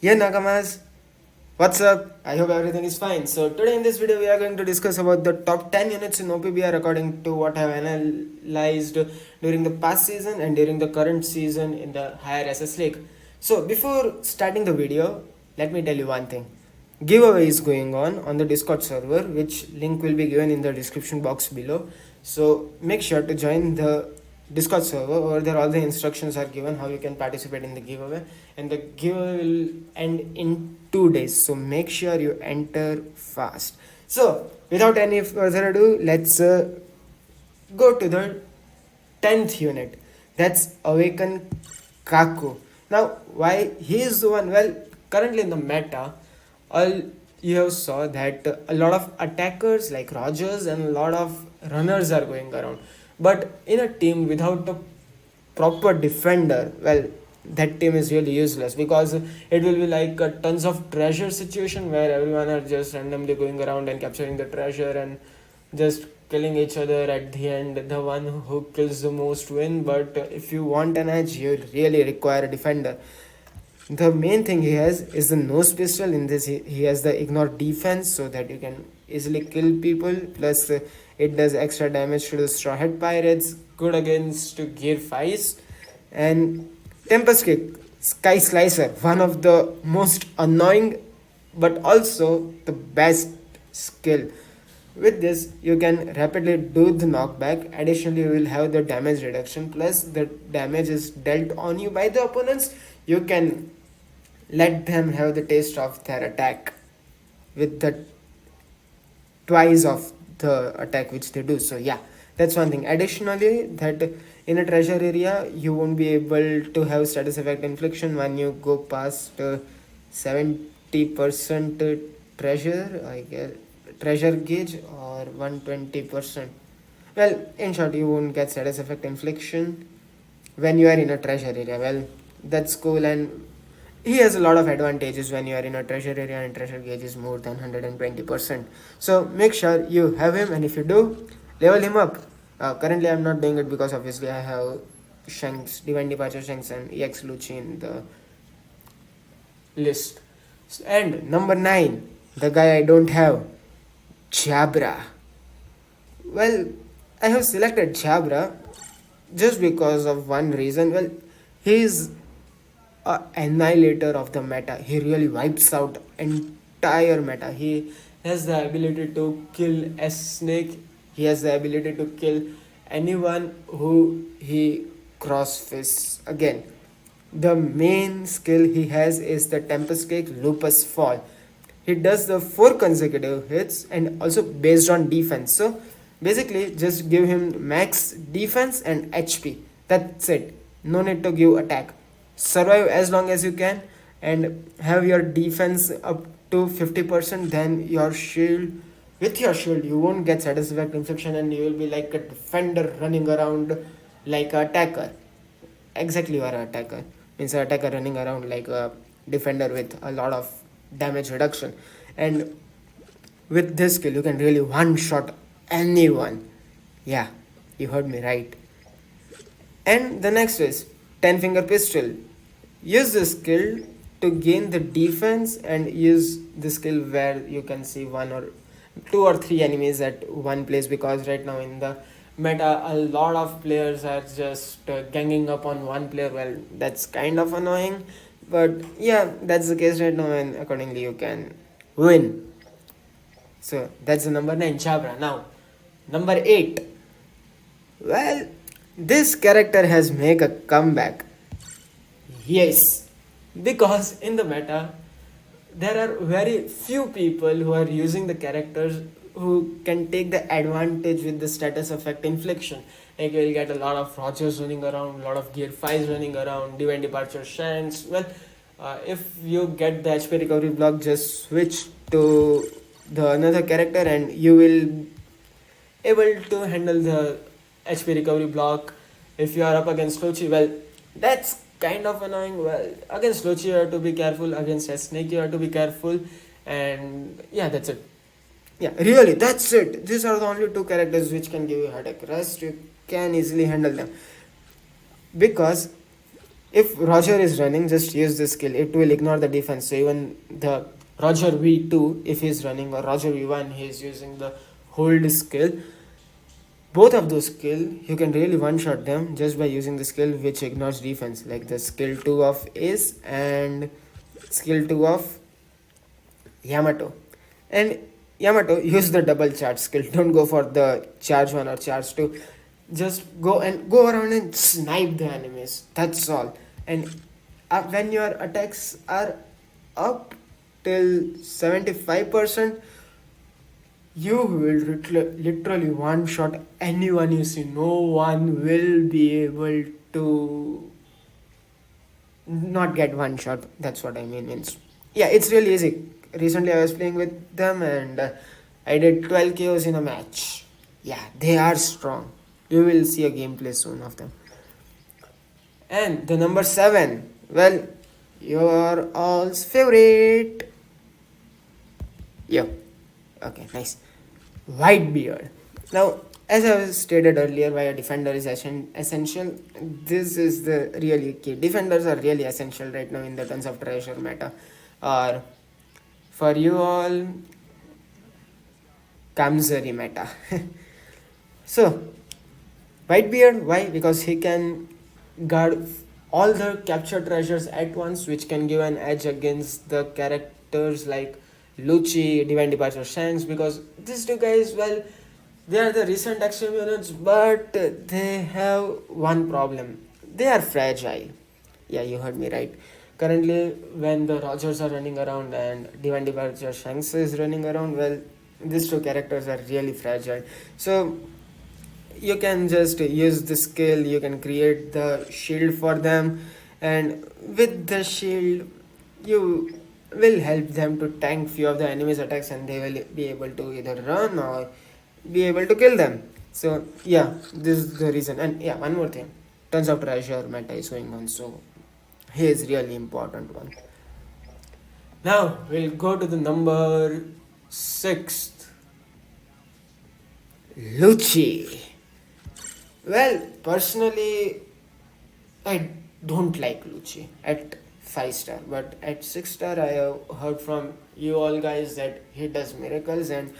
Yeah, Nagamas, what's up? I hope everything is fine. So today in this video we are going to discuss about the top 10 units in OPBR according to what I have analyzed during the past season and during the current season in the higher SS League. So before starting the video, let me tell you one thing. Giveaway is going on the Discord server, which link will be given in the description box below. So make sure to join the Discord server. Over there all the instructions are given how you can participate in the giveaway, and the giveaway will end in 2 days, so make sure you enter fast. So without any further ado, let's go to the 10th unit, that's Awaken Kaku. Now why he is the one? Well, currently in the meta, all you have saw that a lot of attackers like Rogers and a lot of runners are going around, but in a team without a proper defender, well, that team is really useless, because it will be like a tons of treasure situation where everyone are just randomly going around and capturing the treasure and just killing each other. At the end, the one who kills the most win. But if you want an edge, you really require a defender. The main thing he has is the nose pistol. In this, he has the ignore defense, so that you can easily kill people. Plus, it does extra damage to the straw hat pirates, good against gear 5s. And Tempest Kick, Sky Slicer, one of the most annoying but also the best skill. With this, you can rapidly do the knockback. Additionally, you will have the damage reduction, plus the damage is dealt on you by the opponents. You can let them have the taste of their attack with the twice of the attack which they do. So yeah, that's one thing. Additionally, that in a treasure area you won't be able to have status effect infliction when you go past 70% treasure, I guess, treasure gauge, or 120%. Well, in short, you won't get status effect infliction when you are in a treasure area. Well, that's cool, and he has a lot of advantages when you are in a treasure area and treasure gauge is more than 120%. So make sure you have him, and if you do, level him up. Currently I'm not doing it because obviously I have Shanks, Divine Departure Shanks and EX Lucci in the list. And number 9, the guy I don't have, Jabra. Well, I have selected Jabra just because of one reason. Well, he is a annihilator of the meta. He really wipes out entire meta. He has the ability to kill a snake. He has the ability to kill anyone who he cross fists again. The main skill he has is the Tempest Kick Lupus Fall. He does the 4 consecutive hits and also based on defense. So basically just give him max defense and HP. That's it. No need to give attack. Survive as long as you can and have your defense up to 50%. Then your shield, with your shield you won't get status effect infliction, and you will be like a defender running around like a attacker. Exactly, you are an attacker. Means an attacker running around like a defender with a lot of damage reduction. And with this skill you can really one shot anyone. Yeah, you heard me right. And the next is 10 finger pistol. Use the skill to gain the defense, and use the skill where you can see 1 or 2 or 3 enemies at one place, because right now in the meta a lot of players are just ganging up on one player. Well, that's kind of annoying, but yeah, that's the case right now, and accordingly you can win. So that's the number 9, Chabra. Now number 8, well, this character has made a comeback. Yes, because in the meta there are very few people who are using the characters who can take the advantage with the status effect infliction. Like you'll get a lot of Rogers running around, a lot of Gear 5s running around, Divine Departure Shanks. Well, if you get the HP recovery block, just switch to the another character and you will able to handle the HP recovery block. If you are up against Lucci, well, that's kind of annoying. Well, against Lucci you have to be careful, against a snake you have to be careful, and yeah, that's it. Yeah, really, that's it. These are the only 2 characters which can give you headache. Rest you can easily handle them, because If Roger is running, just use this skill. It will ignore the defense. So even the Roger V2, if he's running, or Roger V1, he's using the hold skill. Both of those skill, you can really one-shot them just by using the skill which ignores defense, like the skill 2 of Ace and skill 2 of Yamato. And Yamato, use the double charge skill. Don't go for the charge 1 or charge 2. Just go around and snipe the enemies. That's all. And when your attacks are up till 75%, you will literally one shot anyone you see. No one will be able to not get one shot. That's what I means. Yeah, it's really easy. Recently I was playing with them, and I did 12 KOs in a match. Yeah, they are strong. You will see a gameplay soon of them. And the number 7, well, your all's favorite. Yeah. Okay, nice. Whitebeard. Now, as I was stated earlier, why a defender is essential. This is the really key. Defenders are really essential right now in the terms of treasure meta. Or for you all, Kamzari meta. So, Whitebeard, why? Because he can guard all the captured treasures at once, which can give an edge against the characters like Lucci, Divine Departure, Shanks, because these two guys, well, they are the recent extreme units, but they have one problem. They are fragile. Yeah, you heard me right. Currently, when the Rogers are running around and Divine Departure Shanks is running around, well, these two characters are really fragile. So you can just use the skill, you can create the shield for them, and with the shield you will help them to tank few of the enemy's attacks, and they will be able to either run or be able to kill them. So yeah, this is the reason. And yeah, one more thing, tons of treasure meta is going on, so he is really important one. Now we'll go to the number 6th, Lucci. Well, personally, I don't like Lucci at 5 star, but at 6 star, I have heard from you all guys that he does miracles, and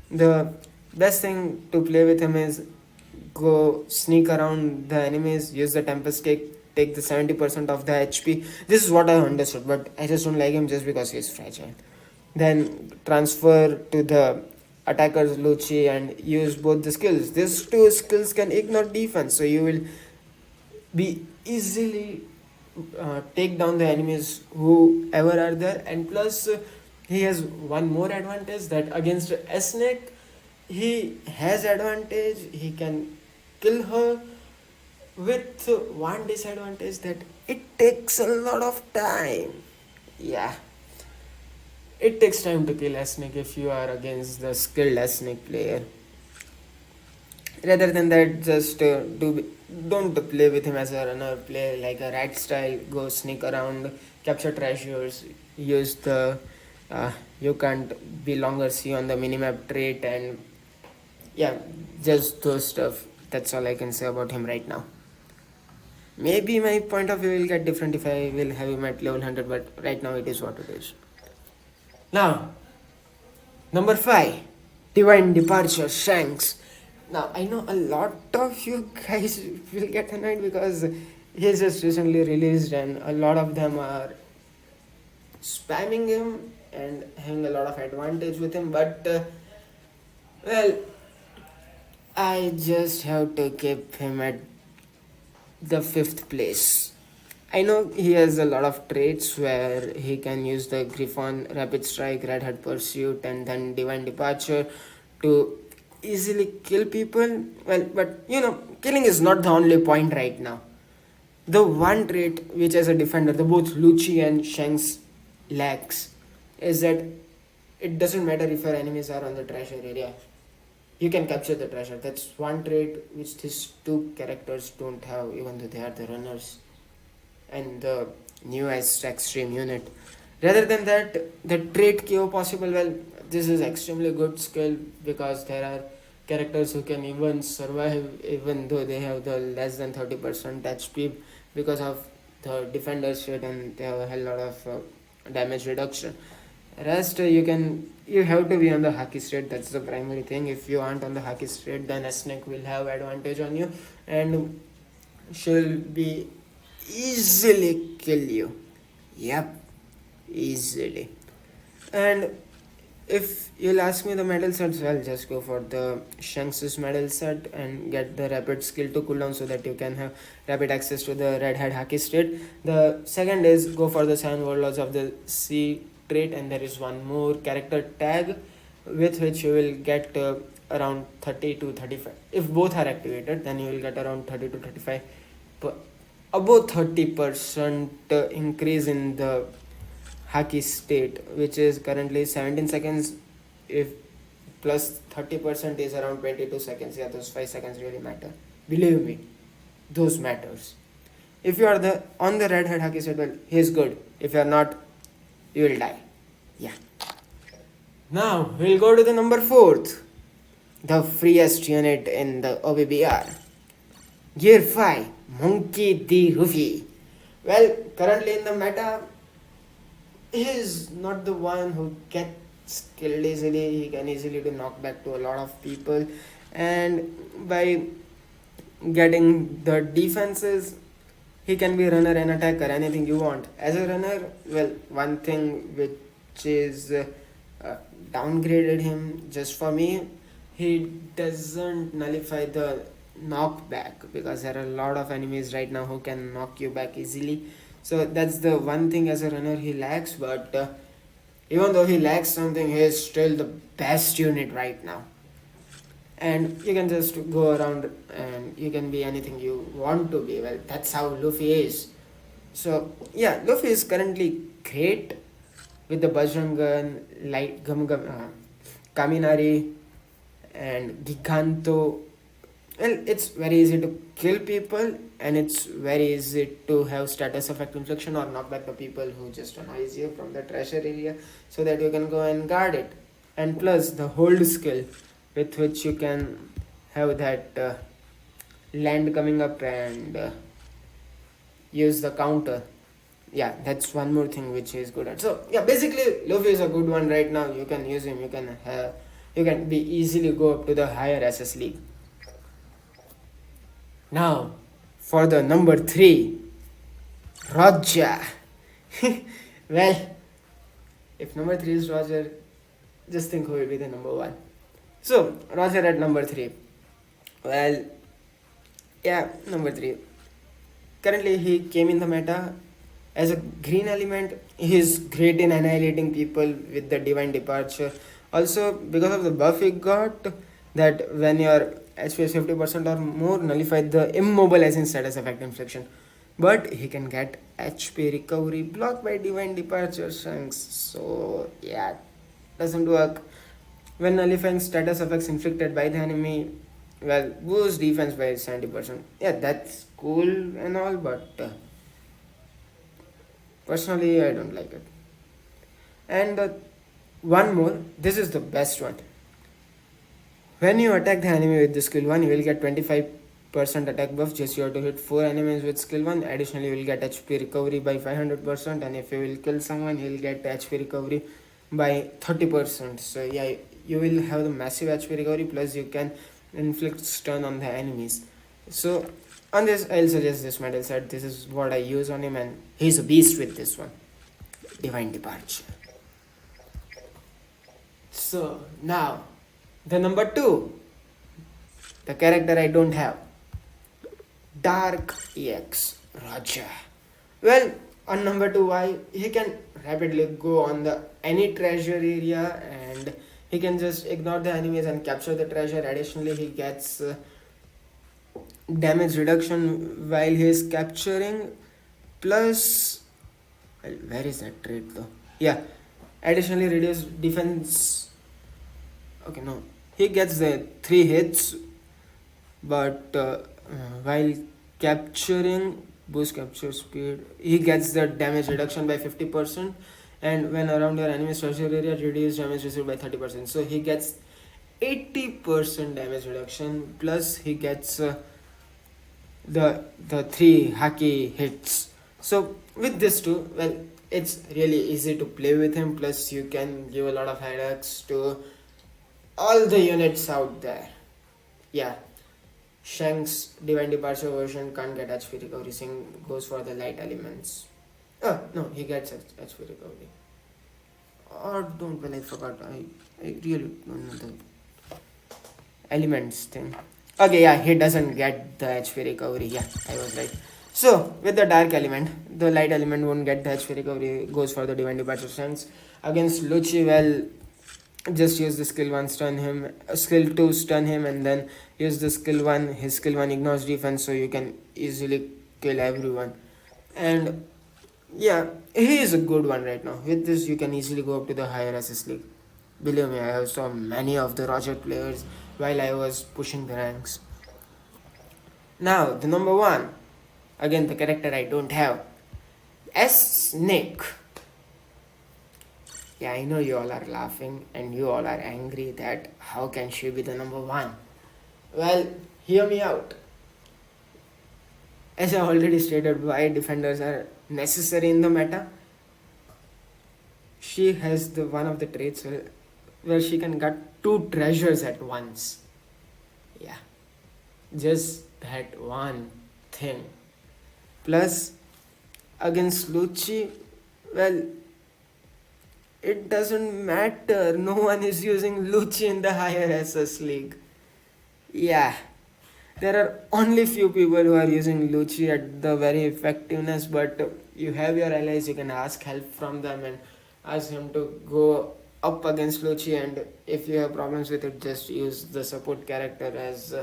the best thing to play with him is go sneak around the enemies, use the Tempest Cake, take the 70% of the HP. This is what I understood, but I just don't like him just because he is fragile. Then transfer to the attackers Lucci and use both the skills. These two skills can ignore defense, so you will be easily take down the enemies whoever are there. And plus, he has one more advantage, that against Snake, he has advantage. He can kill her with one disadvantage, that it takes a lot of time. Yeah, it takes time to kill Snake if you are against the skilled Snake player. Rather than that, just don't play with him as a runner. Play like a rat style. Go sneak around, capture treasures, use the you can't be longer see on the minimap trait, and yeah, just those stuff. That's all I can say about him right now. Maybe my point of view will get different if I will have him at level 100, but right now it is what it is. Now, number 5, Divine Departure Shanks. Now, I know a lot of you guys will get annoyed because he is just recently released, and a lot of them are spamming him and having a lot of advantage with him, but well, I just have to keep him at the 5th place. I know he has a lot of traits where he can use the Griffon, Rapid Strike, Red Hat Pursuit, and then Divine Departure to easily kill people. Well, but killing is not the only point right now. The one trait which, as a defender, the both Lucci and Shanks lacks is that it doesn't matter if your enemies are on the treasure area. You can capture the treasure. That's one trait which these two characters don't have, even though they are the runners and the newest extreme unit. Rather than that, the trait KO possible, well, this is extremely good skill because there are characters who can even survive even though they have the less than 30% HP because of the defender shit, and they have a hell lot of damage reduction. Rest you have to be on the hockey state. That's the primary thing. If you aren't on the hockey state, then a snake will have advantage on you, and she'll be easily kill you. Yep, easily. And if you'll ask me the medal sets, I'll just go for the Shanks' medal set and get the rapid skill to cooldown so that you can have rapid access to the red head hockey state. The second is go for the 7 warlords of the sea trait, and there is one more character tag with which you will get around 30 to 35. If both are activated, then you will get around 30 to 35, about 30% increase in the hockey state, which is currently 17 seconds. If plus 30% is around 22 seconds. Yeah, those 5 seconds really matter. Believe me, those matters. If you are on the red head hockey state, well, he's good. If you are not, you will die. Yeah. Now we'll go to the number 4th, the freest unit in the OPBR. Gear 5, Monkey D. Ruffy. Well, currently in the meta, he is not the one who gets killed easily. He can easily do knockback to a lot of people, and by getting the defenses, he can be runner and attacker, anything you want. As a runner, well, one thing which is downgraded him just for me, he doesn't nullify the knockback, because there are a lot of enemies right now who can knock you back easily. So that's the one thing as a runner he lacks, but even though he lacks something, he is still the best unit right now. And you can just go around and you can be anything you want to be. Well, that's how Luffy is. So yeah, Luffy is currently great with the Bajrang Gun, Light Kaminari, and Giganto. Well, it's very easy to kill people, and it's very easy to have status effect infliction or knock back the people who just annoys you from the treasure area, so that you can go and guard it. And plus the hold skill, with which you can have that land coming up and use the counter. Yeah, that's one more thing which is good at. So yeah, basically Luffy is a good one right now. You can use him. You can be easily go up to the higher SS league. Now, for the number 3, Roger. Well, if number 3 is Roger, just think who will be the number 1. So, Roger at number 3. Well, yeah, number 3. Currently, he came in the meta as a green element. He is great in annihilating people with the divine departure. Also, because of the buff he got, that when your HP is 50% or more, nullified the immobilizing status effect infliction. But he can get HP recovery blocked by divine departure chunks. So yeah, doesn't work. When nullifying status effects inflicted by the enemy, well, boost defense by 70%. Yeah, that's cool and all, but personally I don't like it. And one more, this is the best one. When you attack the enemy with the skill 1, you will get 25% attack buff. Just you have to hit 4 enemies with skill 1. Additionally, you will get HP recovery by 500%, and if you will kill someone, you will get HP recovery by 30%. So yeah, you will have the massive HP recovery, plus you can inflict stun on the enemies. So on this, I'll suggest this medal set. This is what I use on him, and he's a beast with this one. Divine Departure. So now, the number 2, the character I don't have, Dark EX Roger. Well, on number 2, why? He can rapidly go on the any treasure area, and he can just ignore the enemies and capture the treasure. Additionally, he gets damage reduction while he is capturing, plus, well, where is that trait though? Yeah, additionally reduce defense. Okay, no, he gets the 3 hits, but while capturing, boost capture speed, he gets the damage reduction by 50%, and when around your enemy's treasure area, reduce damage received by 30%. So he gets 80% damage reduction, plus he gets the 3 haki hits. So with this too, well, it's really easy to play with him, plus you can give a lot of headaches to all the units out there. Yeah, Shank's Divine Departure version can't get HP recovery, Singh goes for the light elements. Oh, no, he gets HP recovery. Or don't, well, I forgot. I really don't know the elements thing. Okay, yeah, he doesn't get the HP recovery. Yeah, I was right. So, with the dark element, the light element won't get the HP recovery, goes for the Divine Departure Stance. Against Lucci, well, just use the skill 1 stun him, skill 2 stun him, and then use the skill 1. His skill 1 ignores defense, so you can easily kill everyone. And yeah, he is a good one right now. With this, you can easily go up to the higher SS league. Believe me, I have saw many of the Roger players while I was pushing the ranks. Now, the number 1, again the character I don't have, S Snake. Yeah, I know you all are laughing and you all are angry that how can she be the number 1? Well, hear me out. As I already stated why defenders are necessary in the meta, she has the one of the traits where she can get 2 treasures at once. Yeah, just that one thing. Plus, against Lucci, well, it doesn't matter. No one is using Lucci in the higher SS league. Yeah, there are only few people who are using Lucci at the very effectiveness, but you have your allies, you can ask help from them and ask him to go up against Lucci, and if you have problems with it, just use the support character as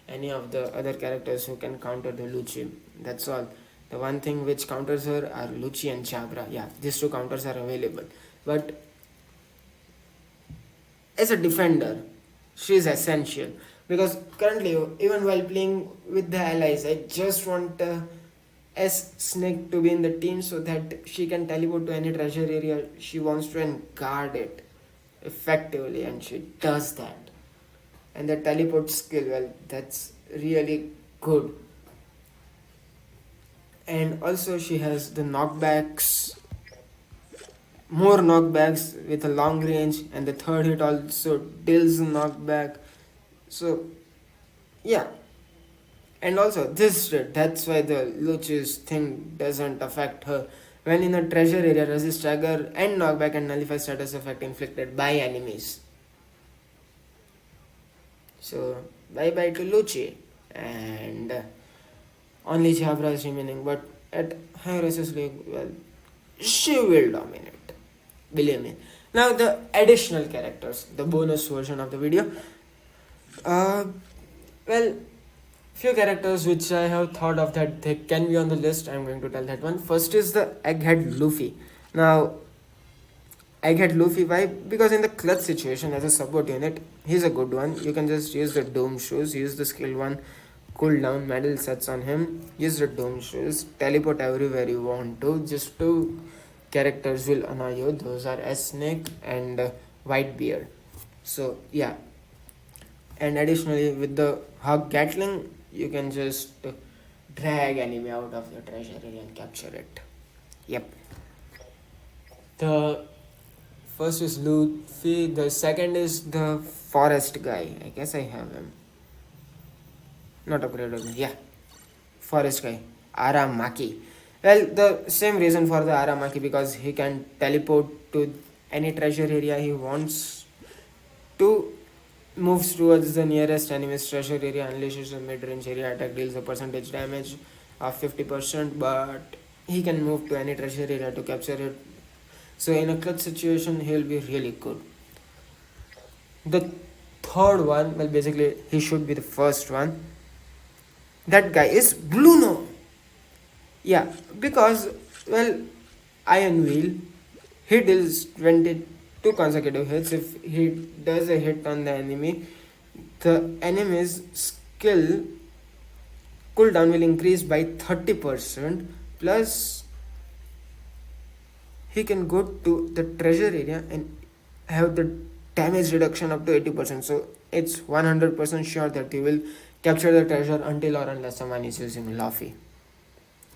any of the other characters who can counter the Lucci. That's all. The one thing which counters her are Lucci and Chabra. Yeah, these 2 counters are available. But as a defender, she is essential. Because currently, even while playing with the allies, I just want S Snake to be in the team so that she can teleport to any treasure area she wants to and guard it effectively, and she does that. And the teleport skill, well, that's really good. And also she has the knockbacks, more knockbacks with a long range, and the third hit also deals a knockback. So yeah, and also this that's why the Lucci's thing doesn't affect her. When in a treasure area, resist stagger and knockback and nullify status effect inflicted by enemies. So bye bye to Lucci, and only Chabra is remaining, but at higher SS league, well, she will dominate. Believe me. Now the additional characters, the bonus version of the video. Well, few characters which I have thought of that they can be on the list. I'm going to tell that one. First is the Egghead Luffy. Now, Egghead Luffy, why? Because in the clutch situation as a support unit, he's a good one. You can just use the Dome Shoes, use the skill 1 cooldown medal sets on him, use the Dome Shoes, teleport everywhere you want to. Just 2 characters will annoy you. Those are S Snake and Whitebeard. So yeah, and additionally with the Hug Gatling, you can just drag enemy out of your treasure area and capture it. Yep. The first is Luffy, the second is the forest guy. I guess I have him. Not upgraded, yeah. Forest guy, Aramaki. Well, the same reason for the Aramaki, because he can teleport to any treasure area he wants to, moves towards the nearest enemy's treasure area, unleashes a mid-range area attack, deals a percentage damage of 50%, but he can move to any treasure area to capture it. So in a clutch situation, he'll be really good. The third one, well, basically he should be the first one. That guy is Bruno. Yeah, because, well, Iron Wheel, he deals 22 consecutive hits. If he does a hit on the enemy, the enemy's skill cooldown will increase by 30%, plus he can go to the treasure area and have the damage reduction up to 80%. So it's 100% sure that he will capture the treasure until or unless someone is using Luffy.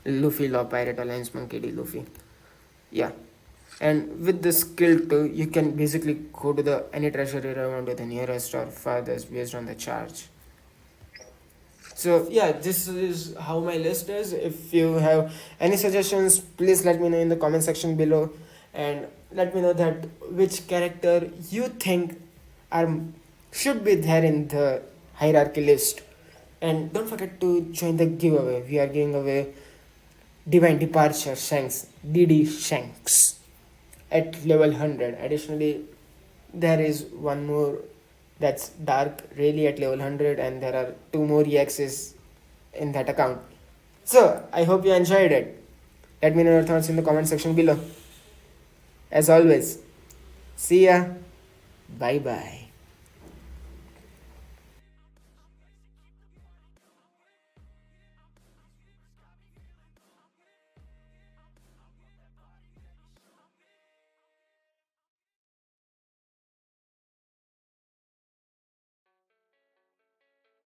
Luffy, Law Pirate, Alliance Monkey D. Luffy. Yeah. And with the skill too, you can basically go to the any treasure area around to the nearest or farthest based on the charge. So yeah, this is how my list is. If you have any suggestions, please let me know in the comment section below, and let me know that which character you think are should be there in the hierarchy list. And don't forget to join the giveaway. We are giving away Divine Departure Shanks, DD Shanks at level 100. Additionally, there is one more that's Dark Rayleigh at level 100, and there are two more EXs in that account. So, I hope you enjoyed it. Let me know your thoughts in the comment section below. As always, see ya. Bye bye.